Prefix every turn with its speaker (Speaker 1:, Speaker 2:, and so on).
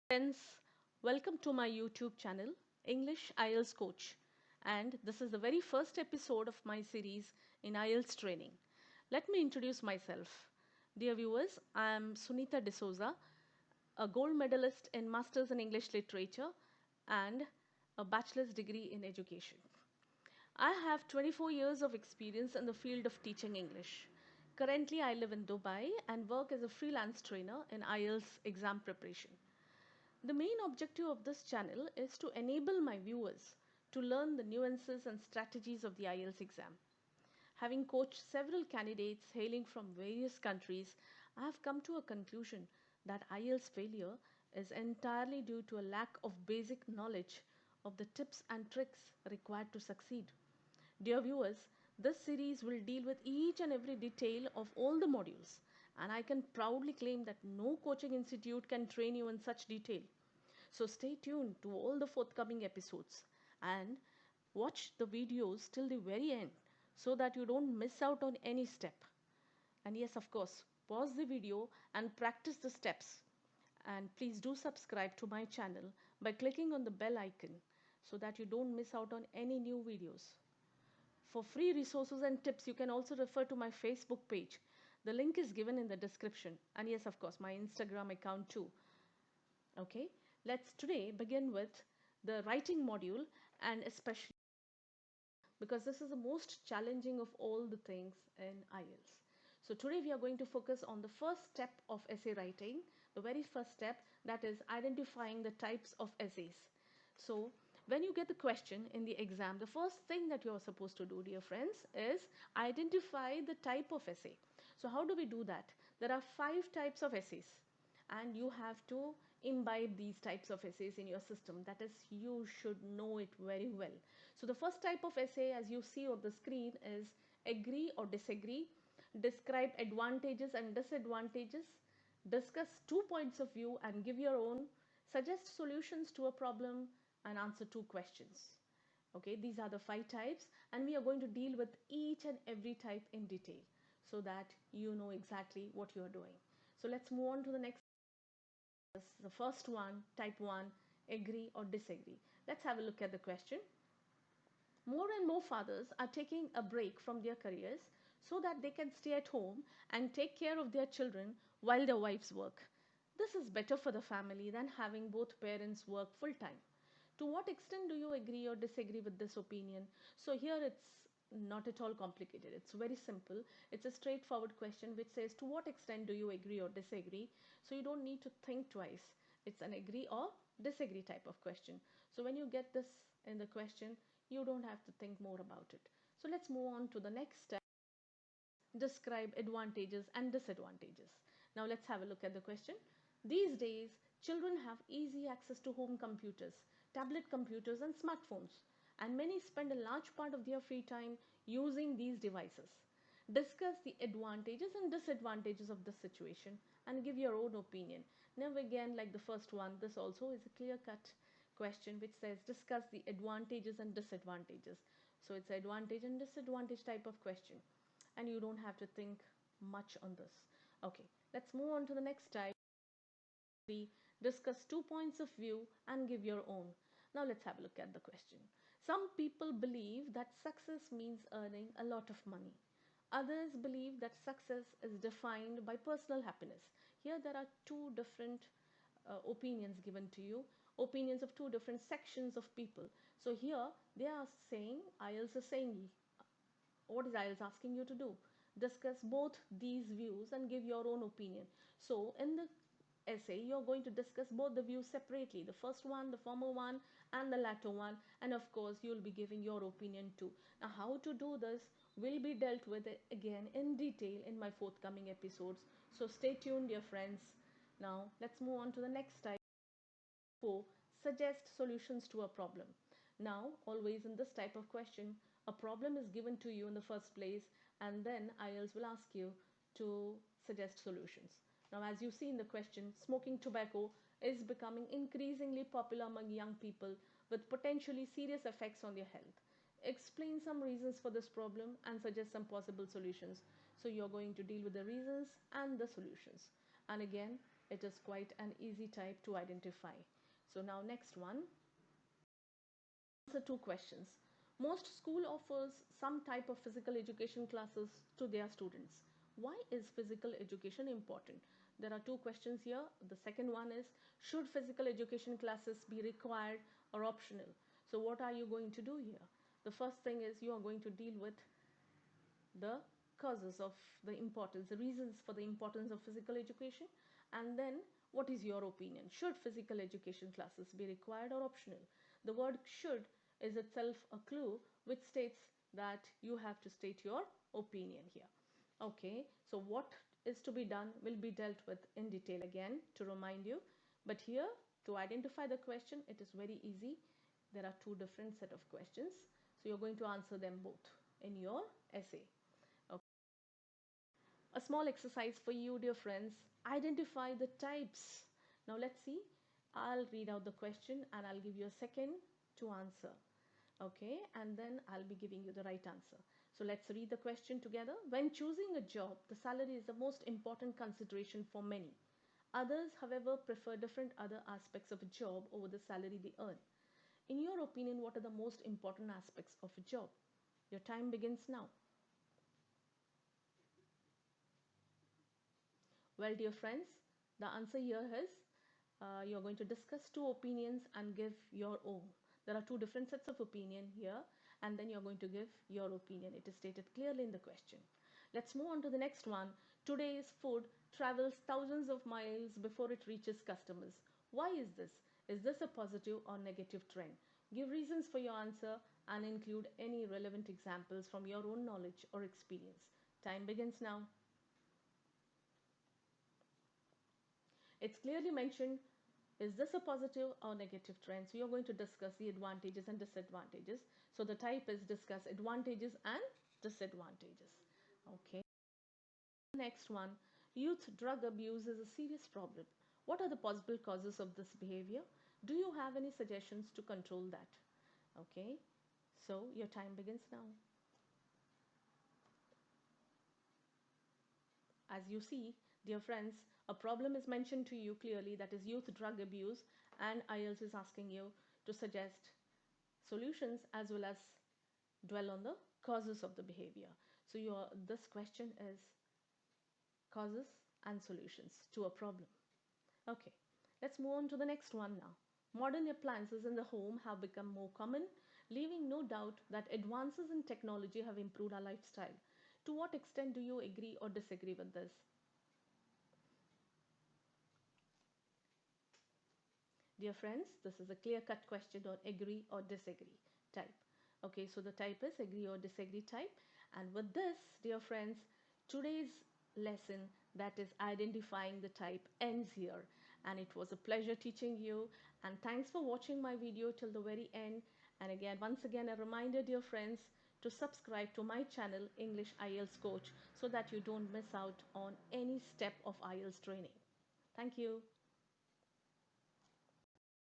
Speaker 1: Friends, welcome to my YouTube channel, English IELTS Coach. And this is the very first episode of my series in IELTS training. Let me introduce myself. Dear viewers, I am Sunita D'Souza, a gold medalist in Masters in English Literature and a bachelor's degree in education. I have 24 years of experience in the field of teaching English. Currently, I live in Dubai and work as a freelance trainer in IELTS exam preparation. The main objective of this channel is to enable my viewers to learn the nuances and strategies of the IELTS exam. Having coached several candidates hailing from various countries, I have come to a conclusion that IELTS failure is entirely due to a lack of basic knowledge of the tips and tricks required to succeed. Dear viewers, this series will deal with each and every detail of all the modules, and I can proudly claim that no coaching institute can train you in such detail. So stay tuned to all the forthcoming episodes and watch the videos till the very end so that you don't miss out on any step. And yes, of course, pause the video and practice the steps. And please do subscribe to my channel by clicking on the bell icon so that you don't miss out on any new videos. For free resources and tips, you can also refer to my Facebook page. The link is given in the description. And yes, of course, my Instagram account too. Okay, let's today begin with the writing module, and especially because this is the most challenging of all the things in IELTS. So today we are going to focus on the first step of essay writing, the very first step, that is identifying the types of essays. So when you get the question in the exam, the first thing that you are supposed to do, dear friends, is identify the type of essay. So how do we do that? There are 5 types of essays, and you have to imbibe these types of essays in your system. That is, you should know it very well. So the first type of essay, as you see on the screen, is agree or disagree, describe advantages and disadvantages, discuss 2 points of view and give your own, suggest solutions to a problem, and answer 2 questions. Okay, these are the 5 types, and we are going to deal with each and every type in detail so that you know exactly what you are doing. So let's move on to the next. The first one, type 1, agree or disagree. Let's have a look at the question. More and more fathers are taking a break from their careers so that they can stay at home and take care of their children while their wives work. This is better for the family than having both parents work full time. To what extent do you agree or disagree with this opinion? So here it's not at all complicated. It's very simple. It's a straightforward question which says, to what extent do you agree or disagree? So you don't need to think twice. It's an agree or disagree type of question. So when you get this in the question, you don't have to think more about it. So let's move on to the next step. Describe advantages and disadvantages. Now let's have a look at the question. These days, children have easy access to home computers, tablet computers, and smartphones, and many spend a large part of their free time using these devices. Discuss the advantages and disadvantages of this situation and give your own opinion. Now, again, like the first one, this also is a clear cut question which says discuss the advantages and disadvantages. So it's advantage and disadvantage type of question, and you don't have to think much on this. Okay, let's move on to the next type. Discuss 2 points of view and give your own. Now let's have a look at the question. Some people believe that success means earning a lot of money. Others believe that success is defined by personal happiness. Here there are 2 different opinions given to you, opinions of 2 different sections of people. So here they are saying, IELTS is saying, what is IELTS asking you to do? Discuss both these views and give your own opinion. So in the essay, you're going to discuss both the views separately, the first one, the former one, and the latter one, and of course you'll be giving your opinion too. Now how to do this will be dealt with again in detail in my forthcoming episodes, so stay tuned, dear friends. Now let's move on to the next type. 4. Suggest solutions to a problem. Now, always in this type of question, a problem is given to you in the first place, and then IELTS will ask you to suggest solutions. Now, as you see in the question, smoking tobacco is becoming increasingly popular among young people with potentially serious effects on their health. Explain some reasons for this problem and suggest some possible solutions. So, you're going to deal with the reasons and the solutions. And again, It is quite an easy type to identify. So now next one, answer two questions. Most school offers some type of physical education classes to their students. Why is physical education important? There are two questions here. The second one is, should physical education classes be required or optional? So what are you going to do here? The first thing is you are going to deal with the causes of the importance, the reasons for the importance of physical education, and then what is your opinion? Should physical education classes be required or optional? The word should is itself a clue which states that you have to state your opinion here. Okay, so what is to be done will be dealt with in detail again to remind you. But here, to identify the question, it is very easy. There are two different set of questions. So you're going to answer them both in your essay. A small exercise for you, dear friends. Identify the types. Now let's see. I'll read out the question and I'll give you a second to answer. Okay, and then I'll be giving you the right answer. So let's read the question together. When choosing a job, the salary is the most important consideration for many. Others, however, prefer different other aspects of a job over the salary they earn. In your opinion, what are the most important aspects of a job? Your time begins now. Well, dear friends, the answer here is you're going to discuss two opinions and give your own. There are two different sets of opinion here, and then you're going to give your opinion. It is stated clearly in the question. Let's move on to the next one. Today's food travels thousands of miles before it reaches customers. Why is this? Is this a positive or negative trend? Give reasons for your answer and include any relevant examples from your own knowledge or experience. Time begins now. It's clearly mentioned, is this a positive or negative trend? So you're going to discuss the advantages and disadvantages. So the type is discuss advantages and disadvantages. Okay. Next one, youth drug abuse is a serious problem. What are the possible causes of this behavior? Do you have any suggestions to control that? Okay. So your time begins now. As you see, dear friends, a problem is mentioned to you clearly, that is youth drug abuse, and IELTS is asking you to suggest solutions as well as dwell on the causes of the behavior. So this question is causes and solutions to a problem. Okay, let's move on to the next one now. Modern appliances in the home have become more common, leaving no doubt that advances in technology have improved our lifestyle. To what extent do you agree or disagree with this? Dear friends, this is a clear-cut question on agree or disagree type. Okay, so the type is agree or disagree type. And with this, dear friends, today's lesson, that is identifying the type, ends here. And it was a pleasure teaching you. And thanks for watching my video till the very end. And again, once again, a reminder, dear friends, to subscribe to my channel, English IELTS Coach, so that you don't miss out on any step of IELTS training. Thank you.